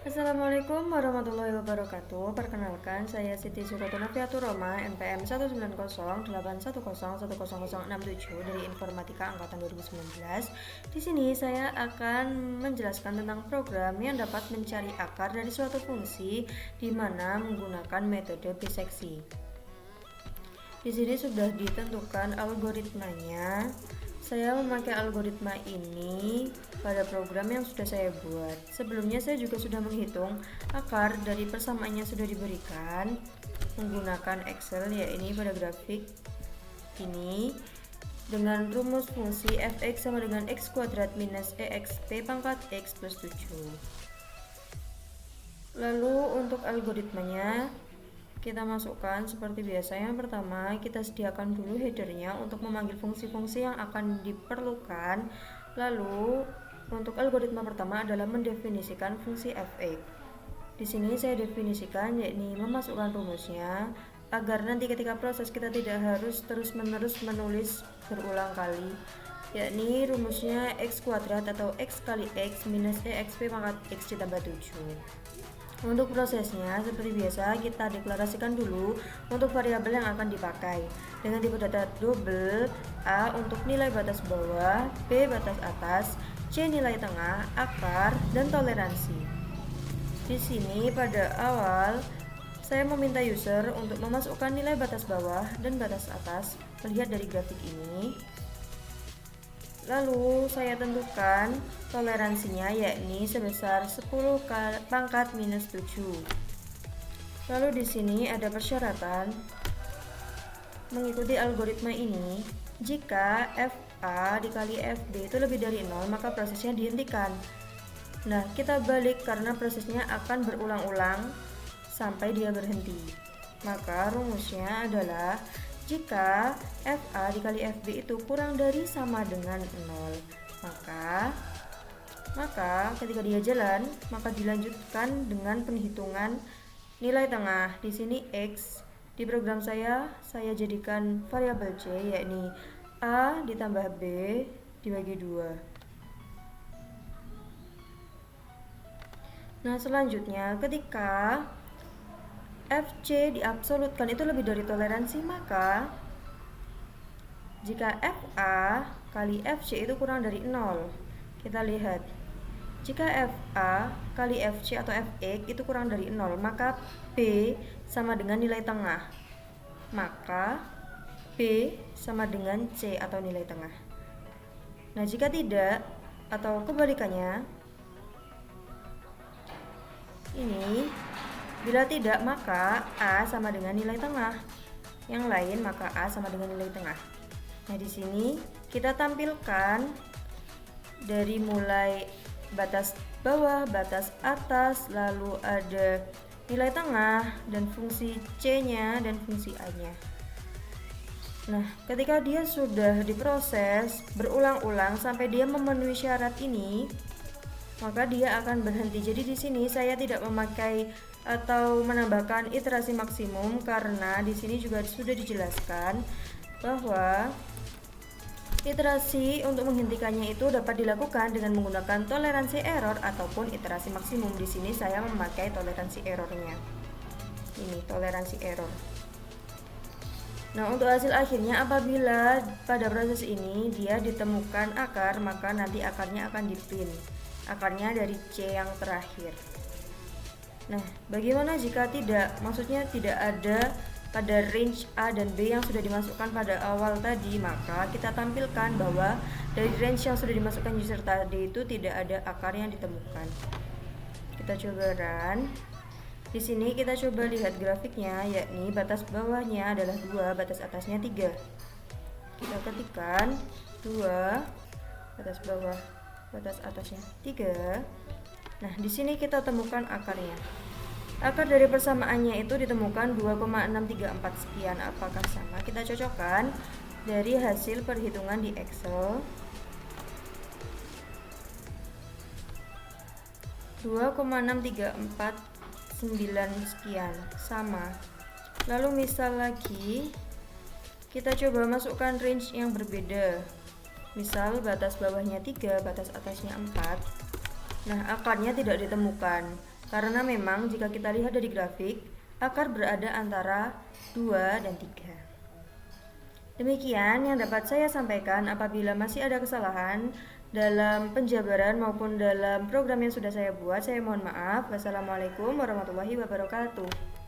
Assalamualaikum warahmatullahi wabarakatuh. Perkenalkan, saya Siti Suratonoviatur Roma, NPM 19081010067 dari Informatika Angkatan 2019. Di sini saya akan menjelaskan tentang program yang dapat mencari akar dari suatu fungsi di mana menggunakan metode biseksi. Di sini sudah ditentukan algoritmanya. Saya memakai algoritma ini pada program yang sudah saya buat. Sebelumnya saya juga sudah menghitung akar dari persamaan yang sudah diberikan menggunakan Excel, yaitu pada grafik ini dengan rumus fungsi fx sama dengan x kuadrat minus exp pangkat x plus 7. Lalu untuk algoritmanya kita masukkan seperti biasa. Yang pertama, kita sediakan dulu headernya untuk memanggil fungsi-fungsi yang akan diperlukan. Lalu untuk algoritma pertama adalah mendefinisikan fungsi fx. Di sini saya definisikan, yakni memasukkan rumusnya agar nanti ketika proses kita tidak harus terus-menerus menulis berulang kali, yakni rumusnya x kuadrat atau x kali x minus exp pangkat x ditambah 7. Untuk prosesnya seperti biasa kita deklarasikan dulu untuk variabel yang akan dipakai dengan tipe data double. A untuk nilai batas bawah, B batas atas, C nilai tengah, akar, dan toleransi. Di sini pada awal saya meminta user untuk memasukkan nilai batas bawah dan batas atas melihat dari grafik ini. Lalu saya tentukan toleransinya, yakni sebesar 10 pangkat minus 7. Lalu di sini ada persyaratan mengikuti algoritma ini. Jika FA dikali FB itu lebih dari 0, maka prosesnya dihentikan. Nah, kita balik karena prosesnya akan berulang-ulang sampai dia berhenti. Maka rumusnya adalah jika FA dikali FB itu kurang dari sama dengan 0, maka ketika dia jalan, maka dilanjutkan dengan penghitungan nilai tengah. Di sini X di program saya jadikan variabel C, yakni A ditambah B dibagi 2. Nah, selanjutnya ketika FC diabsolutkan itu lebih dari toleransi, maka jika FA kali FC itu kurang dari 0, kita lihat jika FA kali FC atau Fx itu kurang dari 0, maka B sama dengan nilai tengah, maka B sama dengan C atau nilai tengah. Nah, jika tidak atau kebalikannya ini, bila tidak maka A sama dengan nilai tengah. Yang lain maka A sama dengan nilai tengah. Nah, di sini kita tampilkan dari mulai batas bawah, batas atas, lalu ada nilai tengah dan fungsi C-nya dan fungsi A-nya. Nah, ketika dia sudah diproses berulang-ulang sampai dia memenuhi syarat ini, maka dia akan berhenti. Jadi di sini saya tidak memakai atau menambahkan iterasi maksimum karena di sini juga sudah dijelaskan bahwa iterasi untuk menghentikannya itu dapat dilakukan dengan menggunakan toleransi error ataupun iterasi maksimum. Di sini saya memakai toleransi errornya. Ini toleransi error. Nah, untuk hasil akhirnya apabila pada proses ini dia ditemukan akar, maka nanti akarnya akan dipin. Akarnya dari C yang terakhir. Nah, bagaimana jika tidak? Maksudnya tidak ada pada range A dan B yang sudah dimasukkan pada awal tadi, maka kita tampilkan bahwa dari range yang sudah dimasukkan user tadi itu tidak ada akar yang ditemukan. Kita coba run. Di sini kita coba lihat grafiknya, yakni batas bawahnya adalah 2, batas atasnya 3. Kita ketikkan 2, batas bawah, batas atasnya 3. Nah, di sini kita temukan akarnya. Akar dari persamaannya itu ditemukan 2,634 sekian. Apakah sama? Kita cocokkan dari hasil perhitungan di Excel. 2,6349 sekian, sama. Lalu misal lagi kita coba masukkan range yang berbeda. Misal batas bawahnya 3, batas atasnya 4. Nah, akarnya tidak ditemukan. Karena memang jika kita lihat dari grafik, akar berada antara 2 dan 3. Demikian yang dapat saya sampaikan. Apabila masih ada kesalahan dalam penjabaran maupun dalam program yang sudah saya buat, saya mohon maaf. Wassalamualaikum warahmatullahi wabarakatuh.